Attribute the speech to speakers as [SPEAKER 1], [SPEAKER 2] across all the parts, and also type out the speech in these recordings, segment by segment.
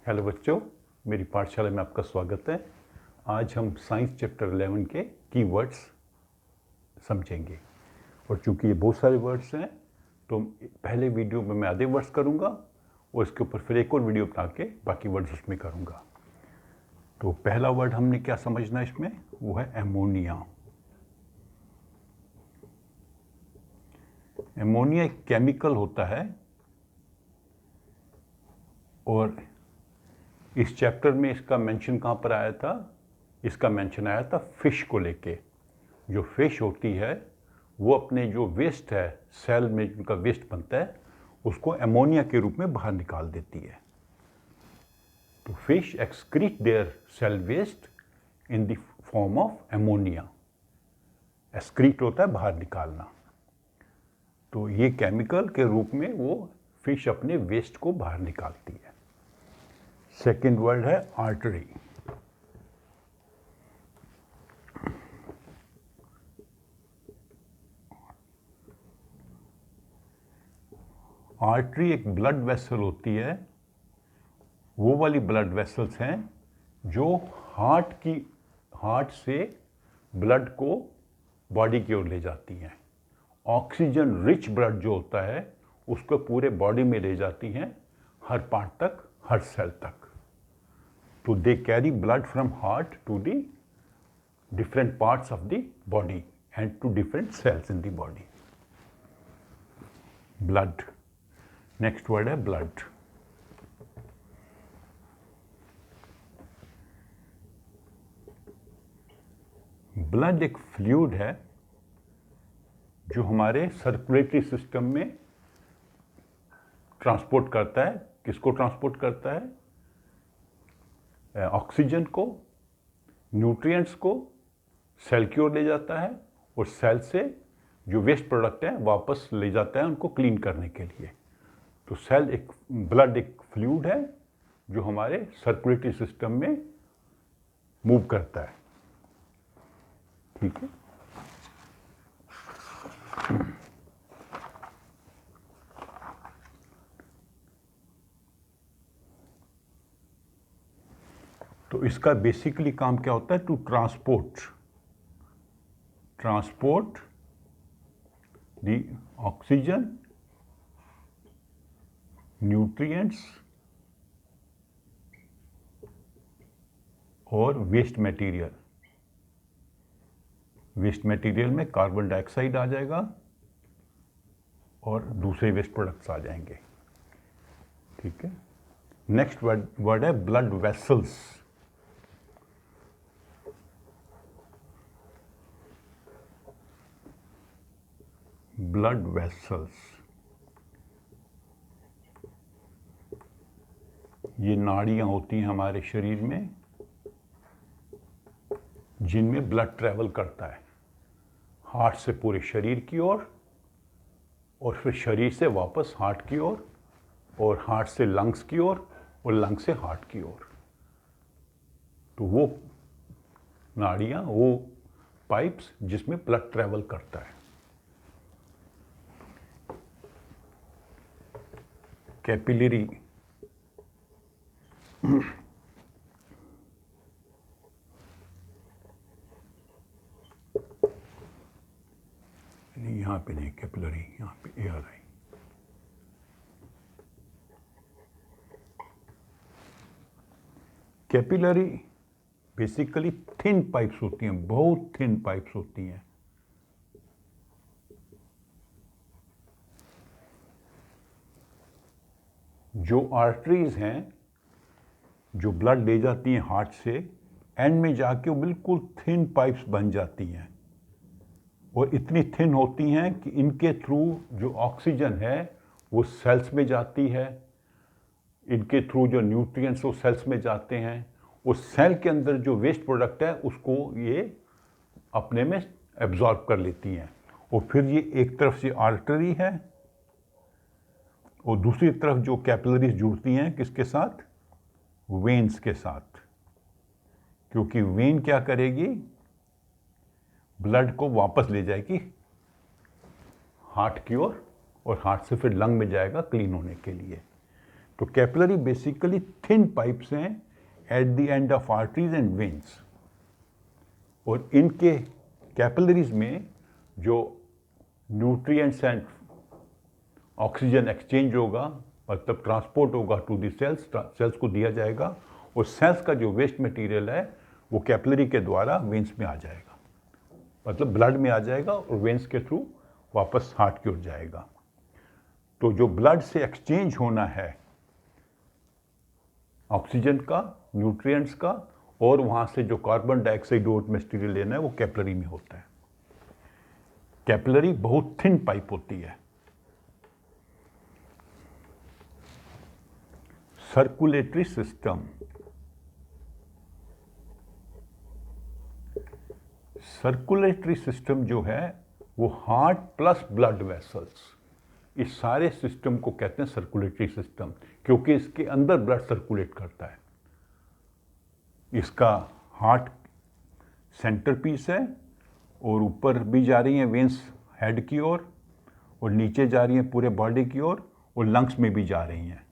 [SPEAKER 1] Hello बच्चों, मेरी पाठशाला में आपका स्वागत है। आज हम साइंस चैप्टर 11 के कीवर्ड्स समझेंगे और चूंकि ये बहुत सारे वर्ड्स हैं तो पहले वीडियो में मैं आधे वर्ड्स करूँगा और इसके ऊपर फिर एक और वीडियो बना के बाकी वर्ड्स उसमें करूँगा। तो पहला वर्ड हमने क्या समझना है इसमें, वो है एमोनिया। एमोनिया एक केमिकल होता है और इस चैप्टर में इसका मेंशन कहाँ पर आया था? इसका मेंशन आया था फिश को लेके। जो फिश होती है वो अपने जो वेस्ट है, सेल में जिनका वेस्ट बनता है, उसको एमोनिया के रूप में बाहर निकाल देती है। तो fish excrete their cell waste in the form of ammonia. Excrete होता है बाहर निकालना। तो ये केमिकल के रूप में वो फिश अपने वेस्ट को बाहर निकालती है। सेकेंड वर्ड है आर्टरी। आर्टरी एक ब्लड वेसल होती है। वो वाली ब्लड वेसल्स हैं जो हार्ट से ब्लड को बॉडी की ओर ले जाती हैं। ऑक्सीजन रिच ब्लड जो होता है उसको पूरे बॉडी में ले जाती हैं, हर पार्ट तक, हर सेल तक। तो they carry blood from heart to the different parts of the body and to different cells in the body. Blood. Next word है blood. ब्लड एक फ्लूइड है जो हमारे सर्कुलेटरी सिस्टम में ट्रांसपोर्ट करता है। किसको ट्रांसपोर्ट करता है? ऑक्सीजन को, न्यूट्रिएंट्स को सेल की ओर ले जाता है और सेल से जो वेस्ट प्रोडक्ट है वापस ले जाता है उनको क्लीन करने के लिए। तो ब्लड एक फ्लूइड है जो हमारे सर्कुलेटरी सिस्टम में मूव करता है। ठीक है। तो इसका बेसिकली काम क्या होता है? To transport the oxygen, nutrients और वेस्ट मटेरियल। वेस्ट मटेरियल में कार्बन डाइऑक्साइड आ जाएगा और दूसरे वेस्ट प्रोडक्ट्स आ जाएंगे। ठीक है। नेक्स्ट वर्ड है ब्लड वेसल्स। ब्लड वेसल्स ये नाड़ियां होती हैं हमारे शरीर में जिनमें ब्लड ट्रैवल करता है हार्ट से पूरे शरीर की ओर और फिर शरीर से वापस हार्ट की ओर और हार्ट से लंग्स की ओर और लंग्स से हार्ट की ओर। तो वो नाड़ियां, वो पाइप्स जिसमें ब्लड ट्रैवल करता है। कैपिलरी नहीं, यहाँ पे नहीं, कैपिलरी यहाँ पे ए आ रहा है। कैपिलरी बेसिकली थिन पाइप्स होती हैं, बहुत थिन पाइप्स होती हैं। जो आर्टरीज हैं जो ब्लड ले जाती हैं हार्ट से, एंड में जाके वो बिल्कुल थिन पाइप्स बन जाती हैं और इतनी थिन होती हैं कि इनके थ्रू जो ऑक्सीजन है वो सेल्स में जाती है, इनके थ्रू जो न्यूट्रिएंट्स वो सेल्स में जाते हैं, उस सेल के अंदर जो वेस्ट प्रोडक्ट है उसको ये अपने में एब्जॉर्ब कर लेती हैं। और फिर ये एक तरफ से आर्टरी है और दूसरी तरफ जो कैपिलरीज जुड़ती हैं किसके साथ? वेन्स के साथ। क्योंकि वेन क्या करेगी? ब्लड को वापस ले जाएगी हार्ट की ओर और हार्ट से फिर लंग में जाएगा क्लीन होने के लिए। तो कैपिलरी बेसिकली थिन पाइप्स हैं at the end of arteries and veins, और इनके कैपिलरीज में जो न्यूट्रिएंट्स एंड ऑक्सीजन एक्सचेंज होगा, मतलब ट्रांसपोर्ट होगा टू द सेल्स, सेल्स को दिया जाएगा, और सेल्स का जो वेस्ट मटेरियल है वो कैपिलरी के द्वारा वेन्स में आ जाएगा, मतलब ब्लड में आ जाएगा और वेन्स के थ्रू वापस हार्ट की ओर जाएगा। तो जो ब्लड से एक्सचेंज होना है ऑक्सीजन का, न्यूट्रिएंट्स का, और वहाँ से जो कार्बन डाइऑक्साइड और मटेरियल लेना है वो कैपिलरी में होता है। कैपिलरी बहुत थिन पाइप होती है। सर्कुलेटरी सिस्टम, सर्कुलेटरी सिस्टम जो है वो हार्ट प्लस ब्लड वेसल्स, इस सारे सिस्टम को कहते हैं सर्कुलेटरी सिस्टम, क्योंकि इसके अंदर ब्लड सर्कुलेट करता है। इसका हार्ट सेंटर पीस है, और ऊपर भी जा रही हैं वेन्स हेड की ओर, और नीचे जा रही हैं पूरे बॉडी की ओर, और लंग्स में भी जा रही हैं।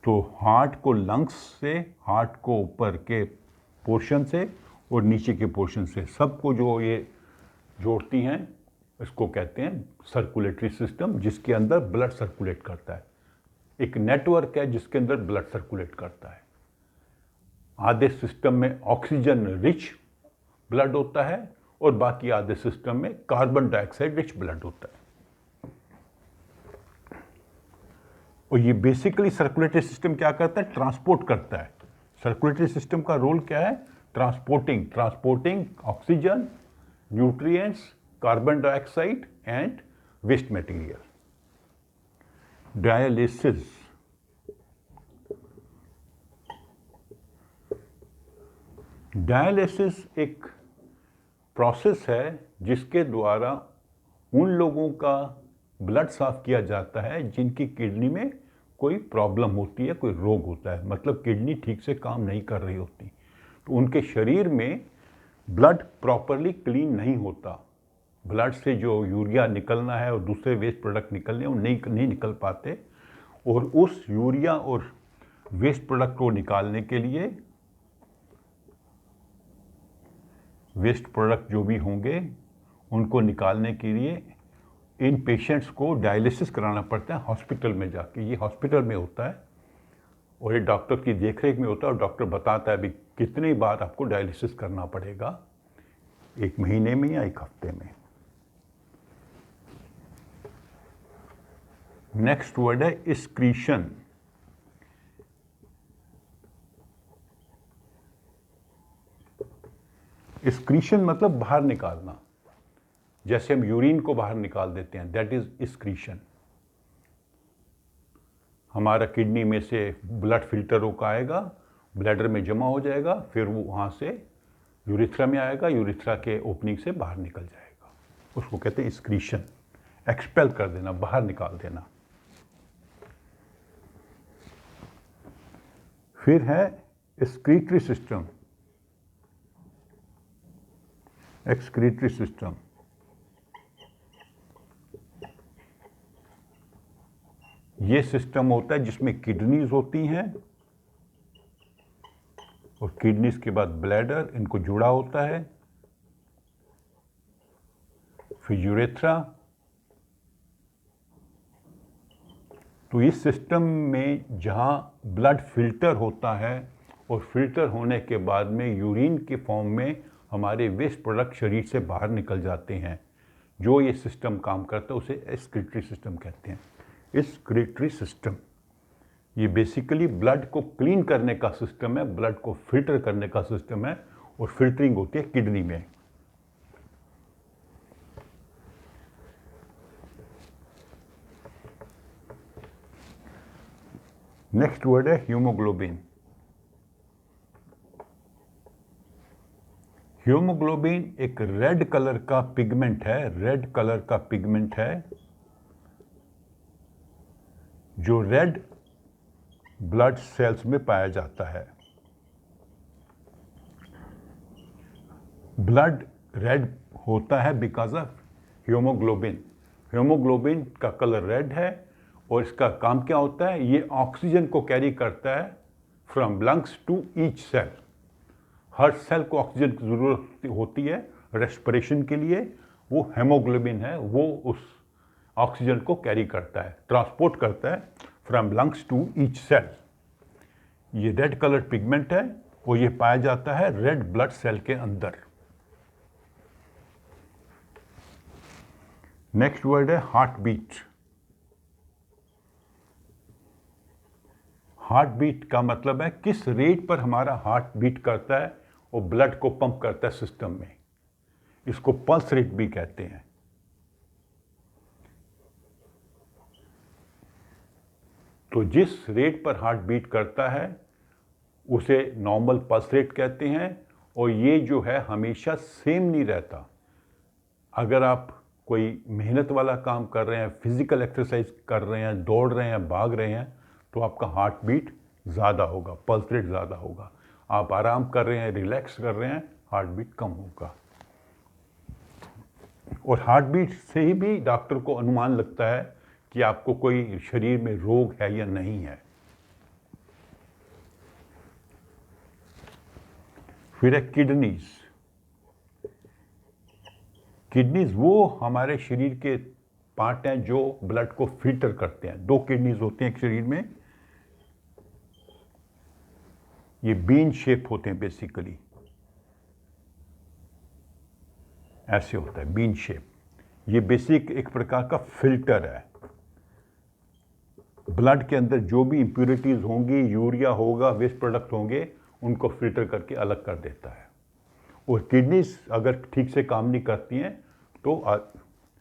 [SPEAKER 1] तो हार्ट को लंग्स से, हार्ट को ऊपर के पोर्शन से और नीचे के पोर्शन से, सबको जो ये जोड़ती हैं, इसको कहते हैं सर्कुलेटरी सिस्टम, जिसके अंदर ब्लड सर्कुलेट करता है। एक नेटवर्क है जिसके अंदर ब्लड सर्कुलेट करता है। आधे सिस्टम में ऑक्सीजन रिच ब्लड होता है और बाकी आधे सिस्टम में कार्बन डाइऑक्साइड रिच ब्लड होता है। और ये बेसिकली सर्कुलेटरी सिस्टम क्या करता है? ट्रांसपोर्ट करता है। सर्कुलेटरी सिस्टम का रोल क्या है? Transporting oxygen, nutrients, carbon dioxide and waste material. Dialysis, dialysis एक प्रोसेस है जिसके द्वारा उन लोगों का ब्लड साफ किया जाता है जिनकी किडनी में कोई प्रॉब्लम होती है, कोई रोग होता है, मतलब किडनी ठीक से काम नहीं कर रही होती, तो उनके शरीर में ब्लड प्रॉपरली क्लीन नहीं होता। ब्लड से जो यूरिया निकलना है और दूसरे वेस्ट प्रोडक्ट निकलने वो नहीं निकल पाते, और उस यूरिया और वेस्ट प्रोडक्ट को निकालने के लिए, वेस्ट प्रोडक्ट जो भी होंगे उनको निकालने के लिए इन पेशेंट्स को डायलिसिस कराना पड़ता है हॉस्पिटल में जाके। ये हॉस्पिटल में होता है और ये डॉक्टर की देखरेख में होता है, और डॉक्टर बताता है भी कितनी बार आपको डायलिसिस करना पड़ेगा, 1 महीने में या 1 हफ्ते में। नेक्स्ट वर्ड है एक्सक्रीशन। एक्सक्रीशन मतलब बाहर निकालना, जैसे हम यूरिन को बाहर निकाल देते हैं, दैट इज एक्सक्रीशन। हमारा किडनी में से ब्लड फिल्टर होकर आएगा, ब्लैडर में जमा हो जाएगा, फिर वो वहाँ से यूरिथ्रा में आएगा, यूरिथ्रा के ओपनिंग से बाहर निकल जाएगा, उसको कहते हैं एक्सक्रीशन। एक्सपेल कर देना, बाहर निकाल देना। फिर है एक्सक्रीटरी सिस्टम। एक्सक्रीटरी सिस्टम ये सिस्टम होता है जिसमें किडनीज होती हैं, और किडनीज के बाद ब्लैडर, इनको जुड़ा होता है, फिर यूरेथ्रा। तो इस सिस्टम में जहाँ ब्लड फिल्टर होता है, और फिल्टर होने के बाद में यूरिन के फॉर्म में हमारे वेस्ट प्रोडक्ट शरीर से बाहर निकल जाते हैं, जो ये सिस्टम काम करता है उसे एक्सक्रीटरी सिस्टम कहते हैं। एक्सक्रीटरी सिस्टम ये बेसिकली ब्लड को क्लीन करने का सिस्टम है, ब्लड को फिल्टर करने का सिस्टम है, और फिल्टरिंग होती है किडनी में। नेक्स्ट वर्ड है हीमोग्लोबिन। हीमोग्लोबिन एक रेड कलर का पिगमेंट है, रेड कलर का पिगमेंट है जो रेड ब्लड सेल्स में पाया जाता है। ब्लड रेड होता है बिकॉज ऑफ हीमोग्लोबिन। हेमोग्लोबिन का कलर रेड है और इसका काम क्या होता है, ये ऑक्सीजन को कैरी करता है from lungs to each cell. हर सेल को ऑक्सीजन की ज़रूरत होती है रेस्पिरेशन के लिए, वो हेमोग्लोबिन है, वो उस ऑक्सीजन को कैरी करता है, ट्रांसपोर्ट करता है from lungs to each cell. ये रेड कलर पिगमेंट है और ये पाया जाता है रेड ब्लड सेल के अंदर। नेक्स्ट वर्ड है हार्ट बीट। हार्ट बीट का मतलब है किस रेट पर हमारा हार्ट बीट करता है और ब्लड को पंप करता है सिस्टम में। इसको पल्स रेट भी कहते हैं। तो जिस रेट पर हार्ट बीट करता है उसे नॉर्मल पल्स रेट कहते हैं, और ये जो है हमेशा सेम नहीं रहता। अगर आप कोई मेहनत वाला काम कर रहे हैं, फिजिकल एक्सरसाइज कर रहे हैं, दौड़ रहे हैं, भाग रहे हैं, तो आपका हार्ट बीट ज़्यादा होगा, पल्स रेट ज़्यादा होगा। आप आराम कर रहे हैं, रिलैक्स कर रहे हैं, हार्ट बीट कम होगा। और हार्ट बीट से ही भी डॉक्टर को अनुमान लगता है कि आपको कोई शरीर में रोग है या नहीं है। फिर है किडनीज। किडनीज वो हमारे शरीर के पार्ट हैं जो ब्लड को फिल्टर करते हैं। 2 किडनीज होते हैं एक शरीर में, ये बीन शेप होते हैं, बेसिकली ऐसे होता है बीन शेप। ये बेसिक एक प्रकार का फिल्टर है। ब्लड के अंदर जो भी इंप्योरिटीज होंगी, यूरिया होगा, वेस्ट प्रोडक्ट होंगे, उनको फिल्टर करके अलग कर देता है। और किडनीज अगर ठीक से काम नहीं करती हैं तो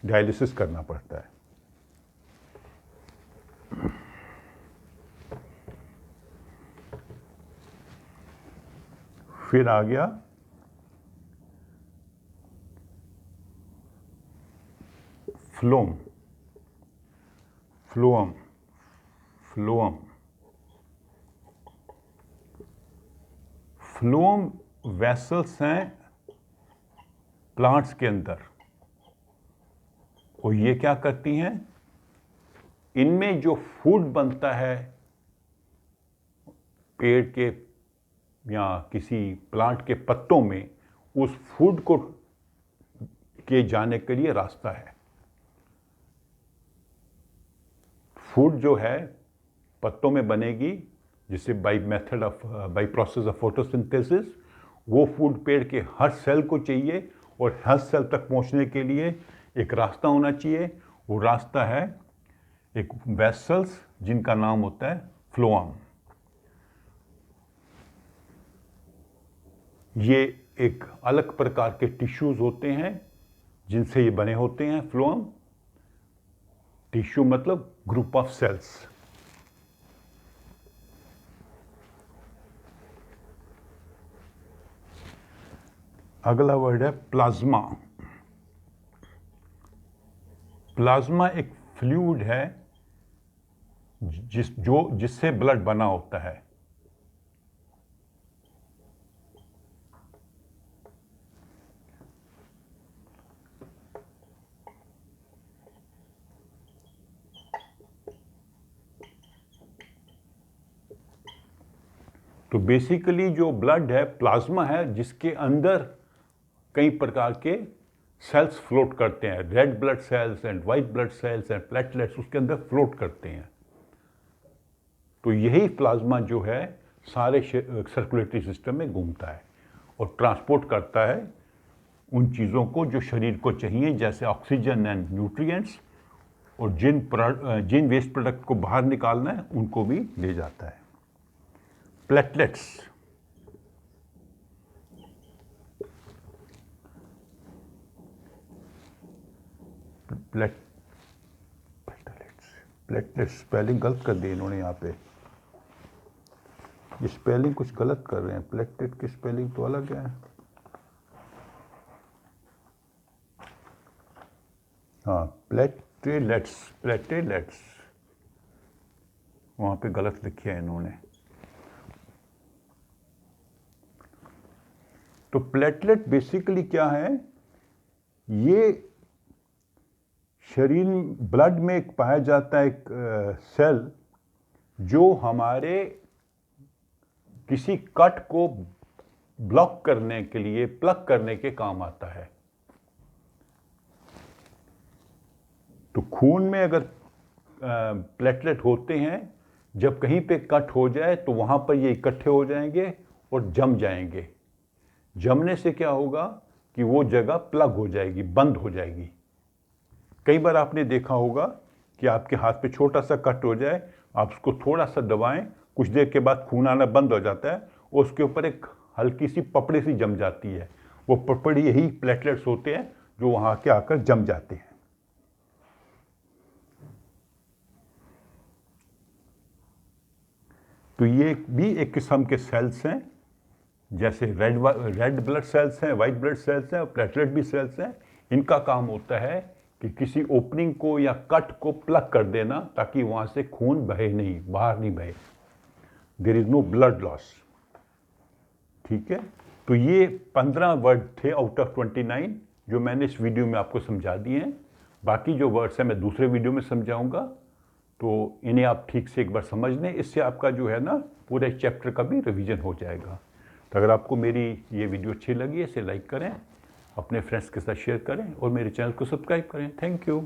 [SPEAKER 1] डायलिसिस करना पड़ता है। फिर आ गया फ्लोम। फ्लोअम फ्लोअम फ्लोअम वेसल्स हैं प्लांट्स के अंदर, और ये क्या करती हैं, इनमें जो फूड बनता है पेड़ के या किसी प्लांट के पत्तों में, उस फूड को के जाने के लिए रास्ता है। फूड जो है पत्तों में बनेगी, जिसे बाय प्रोसेस ऑफ फोटोसिंथेसिस, वो फूड पेड़ के हर सेल को चाहिए, और हर सेल तक पहुंचने के लिए एक रास्ता होना चाहिए। वो रास्ता है एक वेसल्स जिनका नाम होता है फ्लोएम। ये एक अलग प्रकार के टिश्यूज होते हैं जिनसे ये बने होते हैं फ्लोएम। टिश्यू मतलब ग्रुप ऑफ सेल्स। अगला वर्ड है प्लाज्मा। प्लाज्मा एक फ्लूइड है जिससे ब्लड बना होता है। तो बेसिकली जो ब्लड है प्लाज्मा है, जिसके अंदर कई प्रकार के सेल्स फ्लोट करते हैं। Red blood cells and white blood cells and platelets उसके अंदर फ्लोट करते हैं। तो यही प्लाज्मा जो है सारे सर्कुलेटरी सिस्टम में घूमता है और ट्रांसपोर्ट करता है उन चीज़ों को जो शरीर को चाहिए, जैसे ऑक्सीजन एंड न्यूट्रिएंट्स, और जिन वेस्ट प्रोडक्ट को बाहर निकालना है उनको भी ले जाता है। प्लेटलेट्स प्लेटलेट्स स्पेलिंग गलत कर दी इन्होंने यहाँ पे। ये स्पेलिंग कुछ गलत कर रहे हैं। प्लेटलेट की स्पेलिंग तो अलग है। हाँ, प्लेटलेट्स वहाँ पे गलत लिखी है इन्होंने। तो प्लेटलेट बेसिकली क्या है, ये शरीर ब्लड में एक पाया जाता है एक सेल जो हमारे किसी कट को ब्लॉक करने के लिए, प्लग करने के काम आता है। तो खून में अगर प्लेटलेट होते हैं, जब कहीं पे कट हो जाए तो वहाँ पर ये इकट्ठे हो जाएंगे और जम जाएंगे। जमने से क्या होगा कि वो जगह प्लग हो जाएगी, बंद हो जाएगी। कई बार आपने देखा होगा कि आपके हाथ पे छोटा सा कट हो जाए, आप उसको थोड़ा सा दबाएं, कुछ देर के बाद खून आना बंद हो जाता है और उसके ऊपर एक हल्की सी पपड़ी सी जम जाती है। वो पपड़ी यही प्लेटलेट्स होते हैं जो वहाँ के आकर जम जाते हैं। तो ये भी एक किस्म के सेल्स हैं, जैसे रेड ब्लड सेल्स हैं, वाइट ब्लड सेल्स हैं और प्लेटलेट भी सेल्स हैं। इनका काम होता है कि किसी ओपनिंग को या कट को प्लग कर देना ताकि वहाँ से खून बहे नहीं, बाहर नहीं बहे। There is no blood loss. ठीक है, तो ये 15 वर्ड थे आउट ऑफ 29 जो मैंने इस वीडियो में आपको समझा दिए हैं। बाकी जो वर्ड्स हैं मैं दूसरे वीडियो में समझाऊंगा, तो इन्हें आप ठीक से एक बार समझ लें। इससे आपका जो है ना पूरे चैप्टर का भी रिवीजन हो जाएगा। तो अगर आपको मेरी ये वीडियो अच्छी लगी, इसे लाइक करें, अपने फ्रेंड्स के साथ शेयर करें और मेरे चैनल को सब्सक्राइब करें। Thank you.